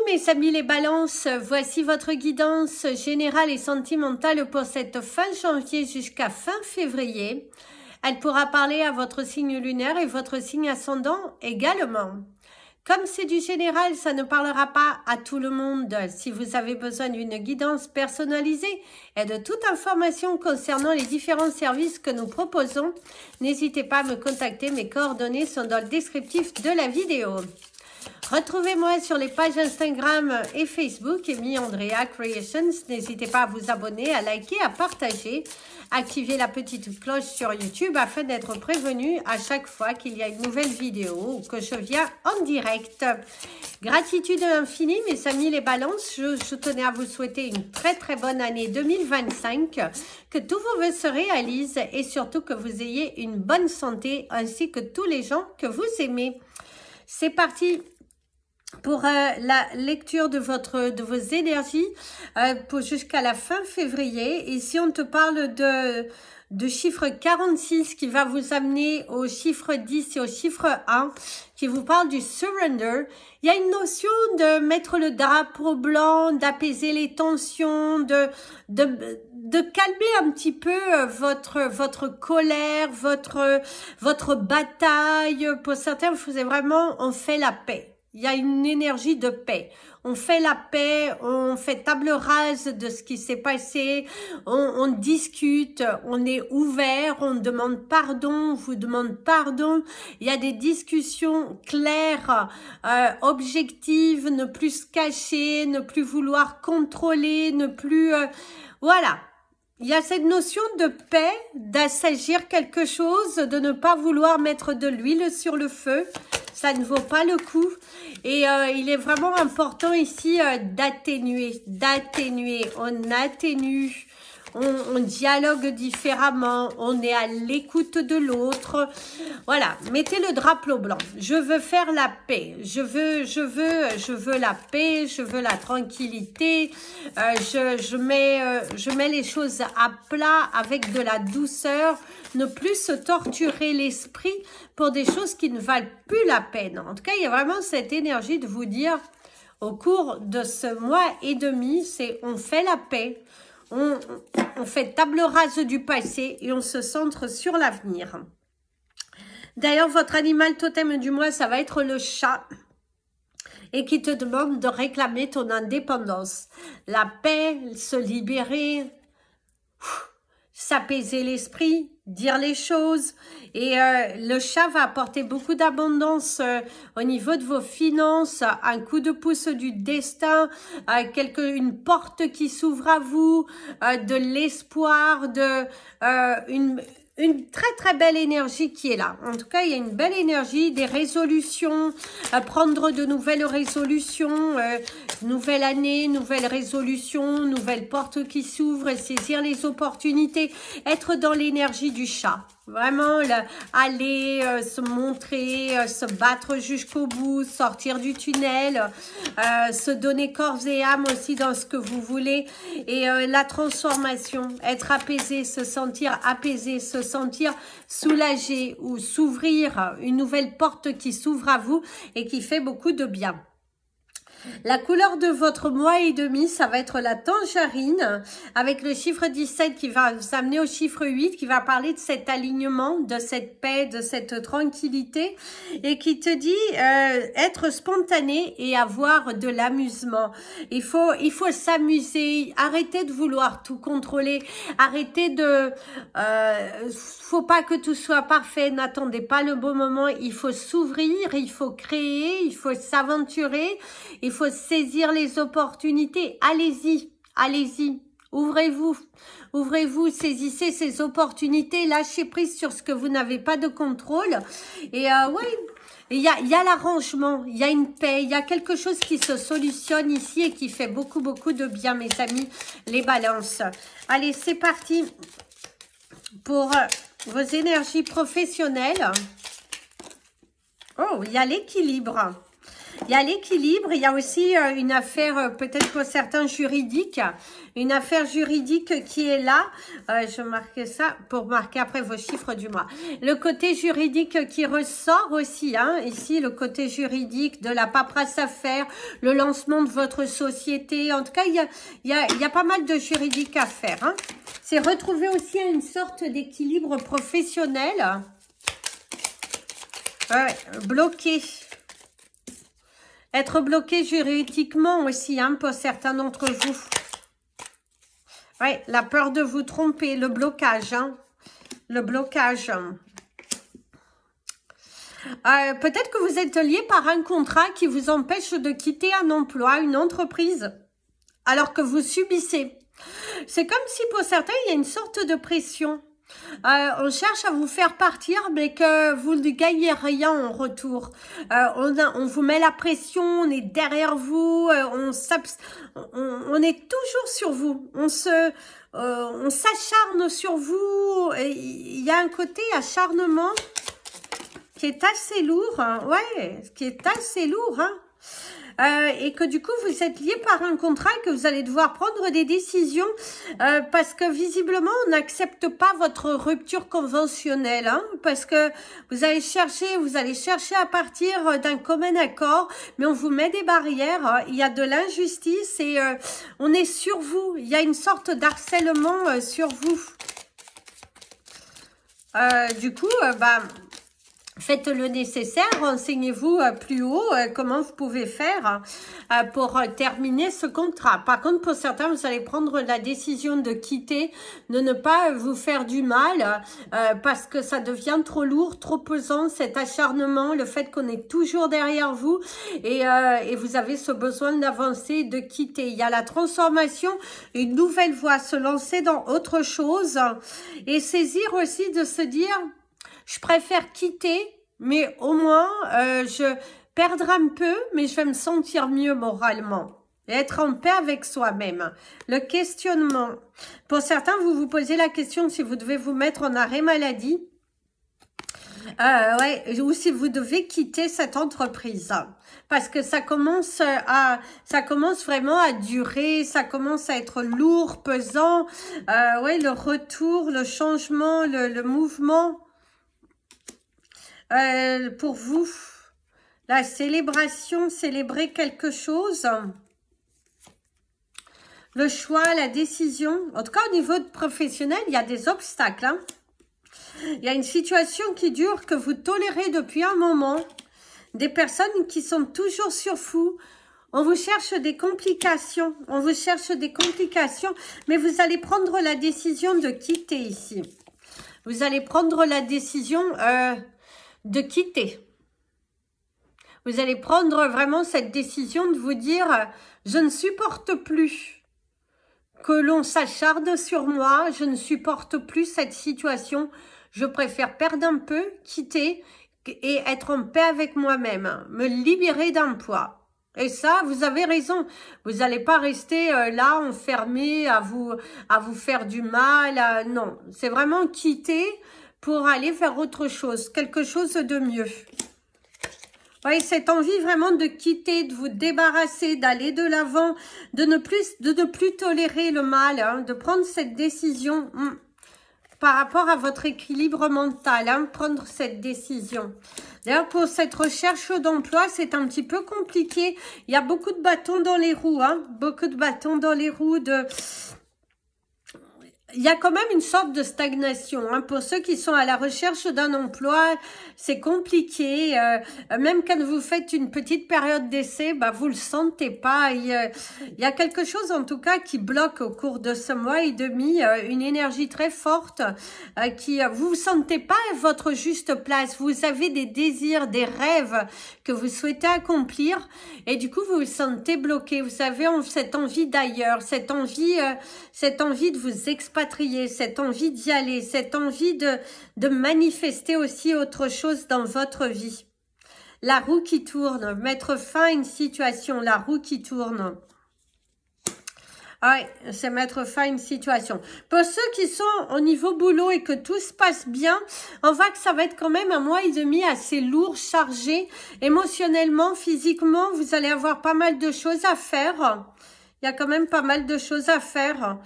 mes amis les balances, voici votre guidance générale et sentimentale pour cette fin janvier jusqu'à fin février. Elle pourra parler à votre signe lunaire et votre signe ascendant également. Comme c'est du général, ça ne parlera pas à tout le monde. Si vous avez besoin d'une guidance personnalisée et de toute information concernant les différents services que nous proposons, n'hésitez pas à me contacter. Mes coordonnées sont dans le descriptif de la vidéo. Retrouvez-moi sur les pages Instagram et Facebook, Amy Andrea Creations. N'hésitez pas à vous abonner, à liker, à partager, activer la petite cloche sur YouTube afin d'être prévenu à chaque fois qu'il y a une nouvelle vidéo ou que je viens en direct. Gratitude infinie, mes amis les balances. Je tenais à vous souhaiter une très bonne année 2025, que tous vos vœux se réalisent et surtout que vous ayez une bonne santé ainsi que tous les gens que vous aimez. C'est parti pour la lecture de vos énergies pour jusqu'à la fin février. Ici, on te parle de chiffre 46 qui va vous amener au chiffre 10 et au chiffre 1 qui vous parle du surrender. Il y a une notion de mettre le drapeau blanc, d'apaiser les tensions, de calmer un petit peu votre colère, votre bataille. Pour certains, vous faisiez vraiment, on fait la paix. Il y a une énergie de paix. On fait la paix, on fait table rase de ce qui s'est passé, on discute, on est ouvert, on demande pardon, on vous demande pardon. Il y a des discussions claires, objectives, ne plus se cacher, ne plus vouloir contrôler, ne plus... voilà. Il y a cette notion de paix, d'assagir quelque chose, de ne pas vouloir mettre de l'huile sur le feu. Ça ne vaut pas le coup. Et il est vraiment important ici d'atténuer. On atténue. On dialogue différemment, on est à l'écoute de l'autre. Voilà, mettez le drapeau blanc. Je veux faire la paix. Je veux la paix, je veux la tranquillité. Je mets les choses à plat avec de la douceur. Ne plus se torturer l'esprit pour des choses qui ne valent plus la peine. En tout cas, il y a vraiment cette énergie de vous dire, au cours de ce mois et demi, c'est on fait la paix. On fait table rase du passé et on se centre sur l'avenir. D'ailleurs, votre animal totem du mois, ça va être le chat et qui te demande de réclamer ton indépendance. La paix, se libérer, s'apaiser l'esprit, dire les choses. Et le chat va apporter beaucoup d'abondance au niveau de vos finances, un coup de pouce du destin, une porte qui s'ouvre à vous, de l'espoir, une très belle énergie qui est là. En tout cas, il y a une belle énergie, des résolutions, prendre de nouvelles résolutions, nouvelle année, nouvelle résolution, nouvelle porte qui s'ouvre, saisir les opportunités, être dans l'énergie du chat. Vraiment, aller se montrer, se battre jusqu'au bout, sortir du tunnel, se donner corps et âme aussi dans ce que vous voulez. Et la transformation, être apaisé, se sentir apaisé, se sentir soulagé ou s'ouvrir, une nouvelle porte qui s'ouvre à vous et qui fait beaucoup de bien. La couleur de votre mois et demi, ça va être la tangerine avec le chiffre 17 qui va vous amener au chiffre 8 qui va parler de cet alignement, de cette paix, de cette tranquillité et qui te dit être spontané et avoir de l'amusement. Il faut s'amuser, arrêtez de vouloir tout contrôler, arrêtez de... faut pas que tout soit parfait, n'attendez pas le bon moment, il faut s'ouvrir, il faut créer, il faut s'aventurer, il faut saisir les opportunités. Allez-y, allez-y, ouvrez-vous, saisissez ces opportunités, lâchez prise sur ce que vous n'avez pas de contrôle. Et ouais, il y a l'arrangement, il y a une paix, il y a quelque chose qui se solutionne ici et qui fait beaucoup de bien, mes amis, les balances. Allez, c'est parti pour vos énergies professionnelles. Oh, il y a l'équilibre. Il y a l'équilibre, il y a aussi une affaire, peut-être pour certains juridiques, une affaire juridique qui est là. Je marque ça pour marquer après vos chiffres du mois. Le côté juridique qui ressort aussi, hein, ici, le côté juridique de la paperasse à faire, le lancement de votre société. En tout cas, il y a pas mal de juridique à faire. Hein. C'est retrouver aussi une sorte d'équilibre professionnel. Bloqué. Être bloqué juridiquement aussi, hein, pour certains d'entre vous. Ouais, la peur de vous tromper, le blocage, hein. Le blocage. Peut-être que vous êtes lié par un contrat qui vous empêche de quitter un emploi, une entreprise, alors que vous subissez. C'est comme si pour certains, il y a une sorte de pression. On cherche à vous faire partir, mais que vous ne gagnez rien en retour. On vous met la pression, on est derrière vous, on est toujours sur vous. On s'acharne sur vous. Il y a un côté acharnement qui est assez lourd, hein, ouais, qui est assez lourd, hein. Et que du coup vous êtes lié par un contrat et que vous allez devoir prendre des décisions parce que visiblement on n'accepte pas votre rupture conventionnelle, hein, parce que vous allez chercher à partir d'un commun accord, mais on vous met des barrières, hein, il y a de l'injustice et on est sur vous, il y a une sorte d'harcèlement sur vous. Du coup, faites le nécessaire, renseignez-vous plus haut comment vous pouvez faire pour terminer ce contrat. Par contre, pour certains, vous allez prendre la décision de quitter, de ne pas vous faire du mal parce que ça devient trop lourd, trop pesant, cet acharnement, le fait qu'on est toujours derrière vous et vous avez ce besoin d'avancer, de quitter. Il y a la transformation, une nouvelle voie, se lancer dans autre chose et saisir aussi de se dire... Je préfère quitter, mais au moins, je perdrai un peu, mais je vais me sentir mieux moralement. Et être en paix avec soi-même. Le questionnement. Pour certains, vous vous posez la question si vous devez vous mettre en arrêt maladie. Ouais, ou si vous devez quitter cette entreprise. Parce que ça commence vraiment à durer, ça commence à être lourd, pesant. Ouais, le retour, le changement, le mouvement. Pour vous, la célébration, célébrer quelque chose, le choix, la décision. En tout cas, au niveau professionnel, il y a des obstacles. Hein. Il y a une situation qui dure, que vous tolérez depuis un moment. Des personnes qui sont toujours sur vous. On vous cherche des complications. On vous cherche des complications. Mais vous allez prendre la décision de quitter ici. Vous allez prendre la décision... de quitter. Vous allez prendre vraiment cette décision de vous dire je ne supporte plus que l'on s'acharne sur moi, je ne supporte plus cette situation, je préfère perdre un peu, quitter et être en paix avec moi-même, me libérer d'un poids. Et ça, vous avez raison, vous n'allez pas rester là enfermé à vous faire du mal, non, c'est vraiment quitter pour aller faire autre chose, quelque chose de mieux. Oui, cette envie vraiment de quitter, de vous débarrasser, d'aller de l'avant, de ne plus tolérer le mal, hein, de prendre cette décision par rapport à votre équilibre mental, hein, prendre cette décision. D'ailleurs, pour cette recherche d'emploi, c'est un petit peu compliqué. Il y a beaucoup de bâtons dans les roues, hein, beaucoup de bâtons dans les roues Il y a quand même une sorte de stagnation. Hein. Pour ceux qui sont à la recherche d'un emploi, c'est compliqué. Même quand vous faites une petite période d'essai, vous le sentez pas. Il y a quelque chose en tout cas qui bloque au cours de ce mois et demi, une énergie très forte qui vous sentez pas à votre juste place. Vous avez des désirs, des rêves que vous souhaitez accomplir et du coup vous vous sentez bloqué. Vous avez cette envie d'ailleurs, cette envie de vous expatrier, cette envie d'y aller, cette envie de manifester aussi autre chose dans votre vie. La roue qui tourne, mettre fin à une situation, la roue qui tourne. Ouais, c'est mettre fin à une situation. Pour ceux qui sont au niveau boulot et que tout se passe bien, on voit que ça va être quand même un mois et demi assez lourd, chargé, émotionnellement, physiquement. Vous allez avoir pas mal de choses à faire. Il y a quand même pas mal de choses à faire.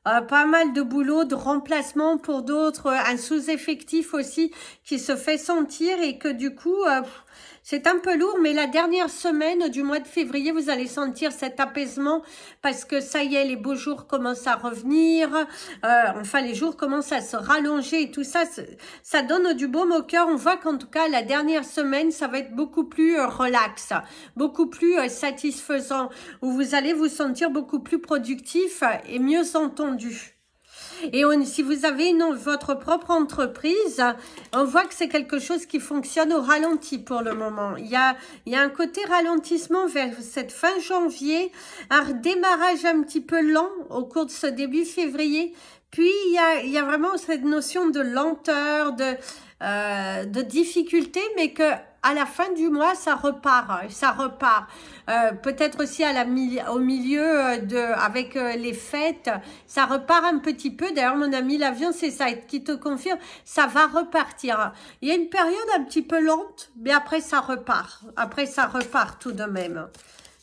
Pas mal de boulot, de remplacement pour d'autres, un sous-effectif aussi qui se fait sentir et que du coup, c'est un peu lourd, mais la dernière semaine du mois de février, vous allez sentir cet apaisement parce que ça y est, les beaux jours commencent à revenir, enfin les jours commencent à se rallonger et tout ça, ça donne du baume au cœur. On voit qu'en tout cas, la dernière semaine, ça va être beaucoup plus relax, beaucoup plus satisfaisant, où vous allez vous sentir beaucoup plus productif et mieux entendu. Et si vous avez votre propre entreprise, on voit que c'est quelque chose qui fonctionne au ralenti pour le moment. Il y a un côté ralentissement vers cette fin janvier, un redémarrage un petit peu lent au cours de ce début février. Puis, il y a vraiment cette notion de lenteur, de difficulté, mais que à la fin du mois, ça repart. Peut-être aussi au milieu avec les fêtes, ça repart un petit peu. D'ailleurs, mon ami l'avion, c'est ça qui te confirme, ça va repartir. Il y a une période un petit peu lente, mais après ça repart. Après ça repart tout de même.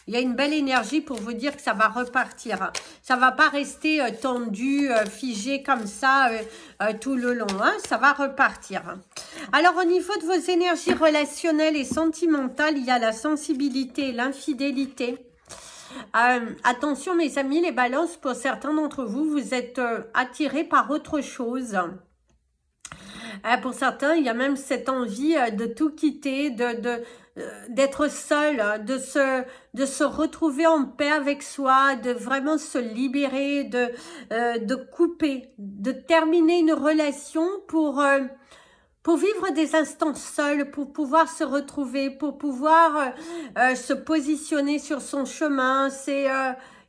Il y a une belle énergie pour vous dire que ça va repartir. Ça va pas rester tendu, figé comme ça tout le long. Hein. Ça va repartir. Alors, au niveau de vos énergies relationnelles et sentimentales, il y a la sensibilité et l'infidélité. Attention, mes amis, les balances, pour certains d'entre vous, vous êtes attirés par autre chose. Pour certains, il y a même cette envie de tout quitter, d'être seul, de se retrouver en paix avec soi, de vraiment se libérer, de couper, de terminer une relation pour vivre des instants seuls, pour pouvoir se retrouver, pour pouvoir se positionner sur son chemin.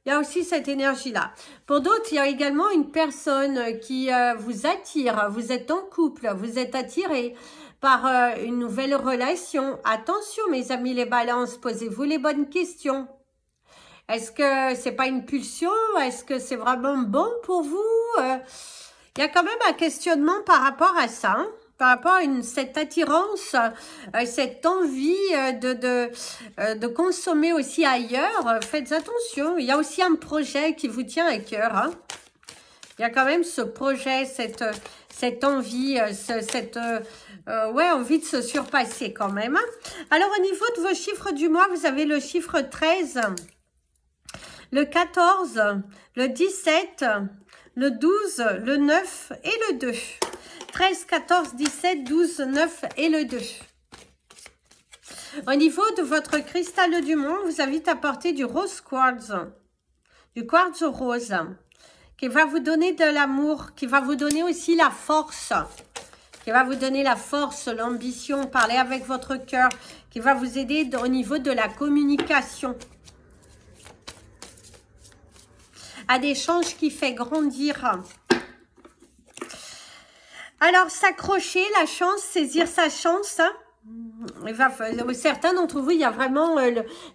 Il y a aussi cette énergie-là. Pour d'autres, il y a également une personne qui vous attire. Vous êtes en couple, vous êtes attiré par une nouvelle relation. Attention, mes amis les balances, posez-vous les bonnes questions. Est-ce que c'est pas une pulsion? Est-ce que c'est vraiment bon pour vous? Il y a quand même un questionnement par rapport à ça, hein, par rapport à cette attirance, cette envie de consommer aussi ailleurs. Faites attention, il y a aussi un projet qui vous tient à cœur. Hein. Il y a quand même ce projet, cette envie, envie de se surpasser quand même. Alors, au niveau de vos chiffres du mois, vous avez le chiffre 13, le 14, le 17, le 12, le 9 et le 2. 13, 14, 17, 12, 9 et le 2. Au niveau de votre cristal du monde, vous invite à porter du rose quartz, du quartz rose, qui va vous donner de l'amour, qui va vous donner aussi la force, qui va vous donner la force, l'ambition, parler avec votre cœur, qui va vous aider au niveau de la communication. Un échange qui fait grandir. Alors, s'accrocher, la chance, saisir sa chance. Hein. Certains d'entre vous, il y a vraiment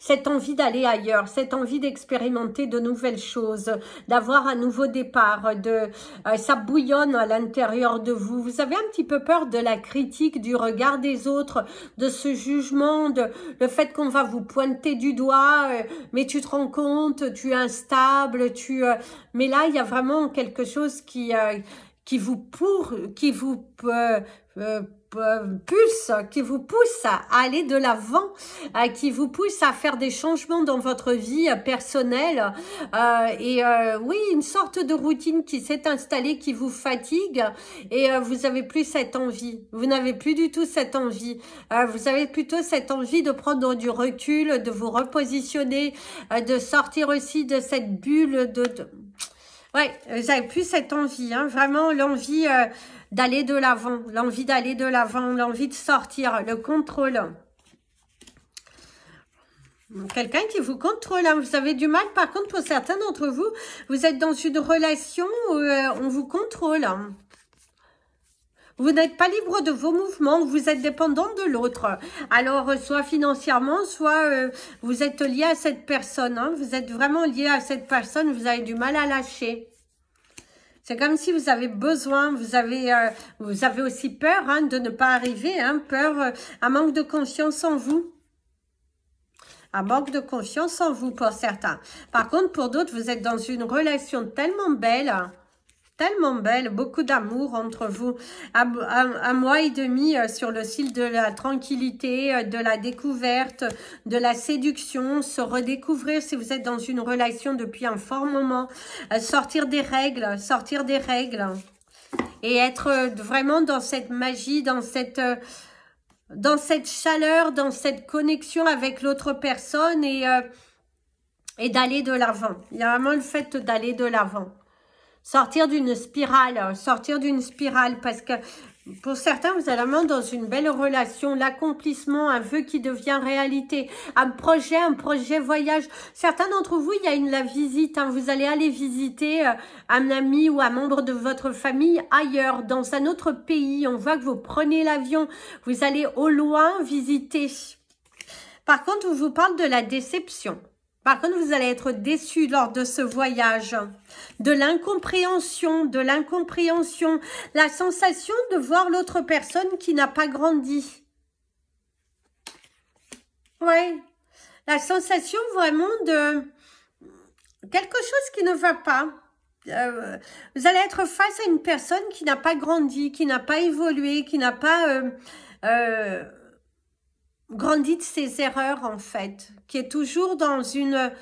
cette envie d'aller ailleurs, cette envie d'expérimenter de nouvelles choses, d'avoir un nouveau départ, ça bouillonne à l'intérieur de vous. Vous avez un petit peu peur de la critique, du regard des autres, de ce jugement, le fait qu'on va vous pointer du doigt, mais tu te rends compte, tu es instable, mais là, il y a vraiment quelque chose qui vous pousse à aller de l'avant, qui vous pousse à faire des changements dans votre vie personnelle. Oui, une sorte de routine qui s'est installée, qui vous fatigue et vous n'avez plus cette envie. Vous n'avez plus du tout cette envie. Vous avez plutôt cette envie de prendre du recul, de vous repositionner, de sortir aussi de cette bulle Ouais, vous n'avez plus cette envie, hein, vraiment l'envie d'aller de l'avant, l'envie de sortir, le contrôle. Quelqu'un qui vous contrôle, hein, vous avez du mal, par contre, pour certains d'entre vous, vous êtes dans une relation où on vous contrôle. Hein. Vous n'êtes pas libre de vos mouvements, vous êtes dépendant de l'autre. Alors, soit financièrement, soit vous êtes lié à cette personne. Hein. Vous êtes vraiment lié à cette personne, vous avez du mal à lâcher. C'est comme si vous avez besoin, vous avez aussi peur hein, de ne pas arriver, hein, peur, un manque de confiance en vous. Un manque de confiance en vous pour certains. Par contre, pour d'autres, vous êtes dans une relation tellement belle, beaucoup d'amour entre vous. Un mois et demi sur le style de la tranquillité, de la découverte, de la séduction, se redécouvrir si vous êtes dans une relation depuis un fort moment, sortir des règles et être vraiment dans cette magie, dans cette chaleur, dans cette connexion avec l'autre personne et d'aller de l'avant. Il y a vraiment le fait d'aller de l'avant. Sortir d'une spirale parce que pour certains, vous êtes vraiment dans une belle relation, l'accomplissement, un vœu qui devient réalité, un projet voyage. Certains d'entre vous, il y a la visite, hein, vous allez aller visiter un ami ou un membre de votre famille ailleurs, dans un autre pays. On voit que vous prenez l'avion, vous allez au loin visiter. Par contre, on vous parle de la déception. Par contre, vous allez être déçu lors de ce voyage, de l'incompréhension, la sensation de voir l'autre personne qui n'a pas grandi. Ouais, la sensation vraiment de quelque chose qui ne va pas. Vous allez être face à une personne qui n'a pas grandi, qui n'a pas évolué, qui n'a pas grandi de ses erreurs en fait, qui est toujours dans une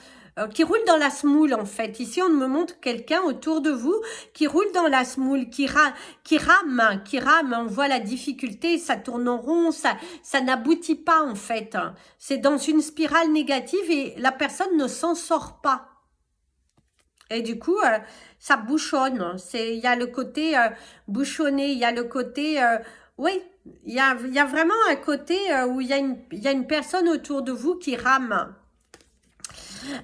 qui roule dans la semoule en fait. Ici on me montre quelqu'un autour de vous qui roule dans la semoule, qui rame, on voit la difficulté, ça tourne en rond, ça n'aboutit pas en fait. C'est dans une spirale négative et la personne ne s'en sort pas. Et du coup, ça bouchonne. Il y a le côté bouchonné, il y a le côté oui, il y a vraiment un côté où il y a une personne autour de vous qui rame.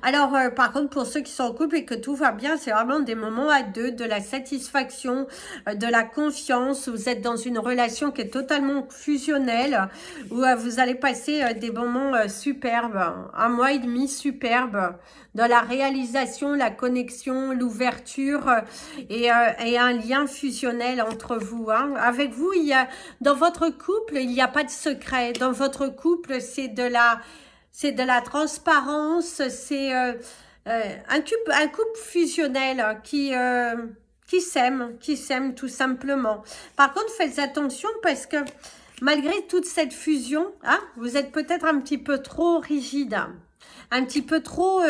Alors, par contre, pour ceux qui sont en couple et que tout va bien, c'est vraiment des moments à deux, de la satisfaction, de la confiance. Vous êtes dans une relation qui est totalement fusionnelle, où vous allez passer des moments superbes, un mois et demi superbe, dans la réalisation, la connexion, l'ouverture et un lien fusionnel entre vous. Hein. Avec vous, dans votre couple, il n'y a pas de secret. Dans votre couple, c'est de la transparence, c'est un couple fusionnel qui s'aime tout simplement. Par contre, faites attention parce que malgré toute cette fusion, hein, vous êtes peut-être un petit peu trop rigide, un petit peu trop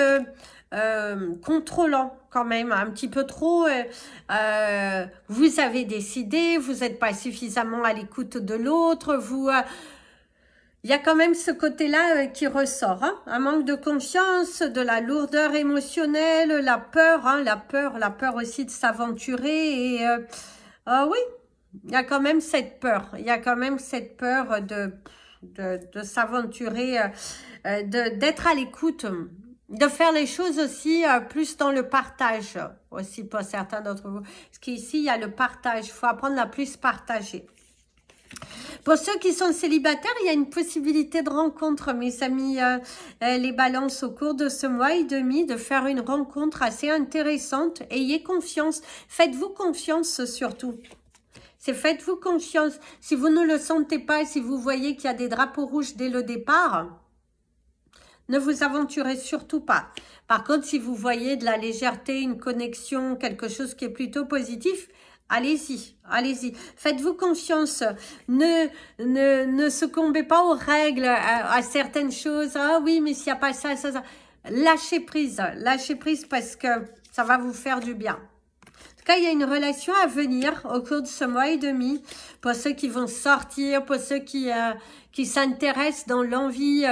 contrôlant quand même, un petit peu trop, vous avez décidé, vous n'êtes pas suffisamment à l'écoute de l'autre, il y a quand même ce côté-là qui ressort, hein, un manque de confiance, de la lourdeur émotionnelle, la peur, hein, la peur aussi de s'aventurer et oui, il y a quand même cette peur, de s'aventurer, d'être à l'écoute, de faire les choses aussi plus dans le partage aussi pour certains d'entre vous. Parce qu'ici, il y a le partage, il faut apprendre à plus partager. Pour ceux qui sont célibataires, il y a une possibilité de rencontre, mes amis, les balances au cours de ce mois et demi, de faire une rencontre assez intéressante. Ayez confiance, faites-vous confiance surtout. Faites-vous confiance. Si vous ne le sentez pas, si vous voyez qu'il y a des drapeaux rouges dès le départ, ne vous aventurez surtout pas. Par contre, si vous voyez de la légèreté, une connexion, quelque chose qui est plutôt positif, allez-y, allez-y. Faites-vous confiance. Ne succombez pas aux règles, à certaines choses. Ah oui, mais s'il n'y a pas ça. Lâchez prise parce que ça va vous faire du bien. En tout cas, il y a une relation à venir au cours de ce mois et demi pour ceux qui vont sortir, pour ceux qui s'intéressent dans l'envie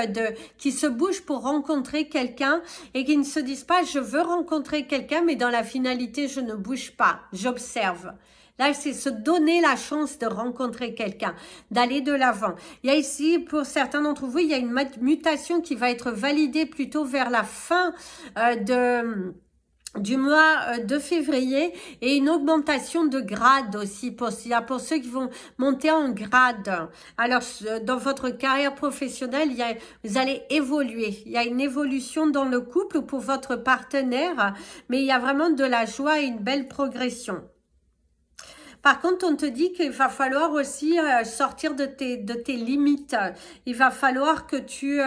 qui se bougent pour rencontrer quelqu'un et qui ne se disent pas je veux rencontrer quelqu'un mais dans la finalité je ne bouge pas, j'observe. Là, c'est se donner la chance de rencontrer quelqu'un, d'aller de l'avant. Il y a ici, pour certains d'entre vous, il y a une mutation qui va être validée plutôt vers la fin du mois de février et une augmentation de grade aussi pour ceux qui vont monter en grade. Alors dans votre carrière professionnelle, vous allez évoluer. Il y a une évolution dans le couple ou pour votre partenaire, mais il y a vraiment de la joie et une belle progression. Par contre, on te dit qu'il va falloir aussi sortir de tes limites. Il va falloir que tu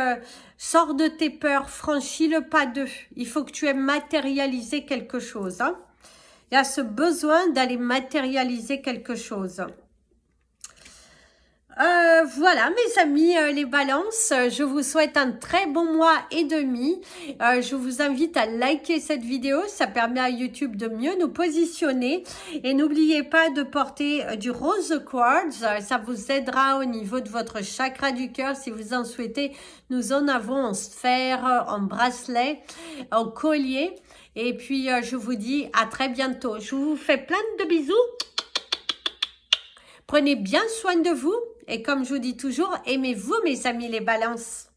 sors de tes peurs, franchis le pas d'eux. Il faut que tu aies matérialisé quelque chose. Hein. Il y a ce besoin d'aller matérialiser quelque chose. Voilà mes amis les balances, je vous souhaite un très bon mois et demi. Je vous invite à liker cette vidéo, ça permet à YouTube de mieux nous positionner. Et n'oubliez pas de porter du rose quartz, ça vous aidera au niveau de votre chakra du cœur si vous en souhaitez. Nous en avons en sphère, en bracelet, en collier. Et puis je vous dis à très bientôt. Je vous fais plein de bisous. Prenez bien soin de vous. Et comme je vous dis toujours, aimez-vous mes amis les balances.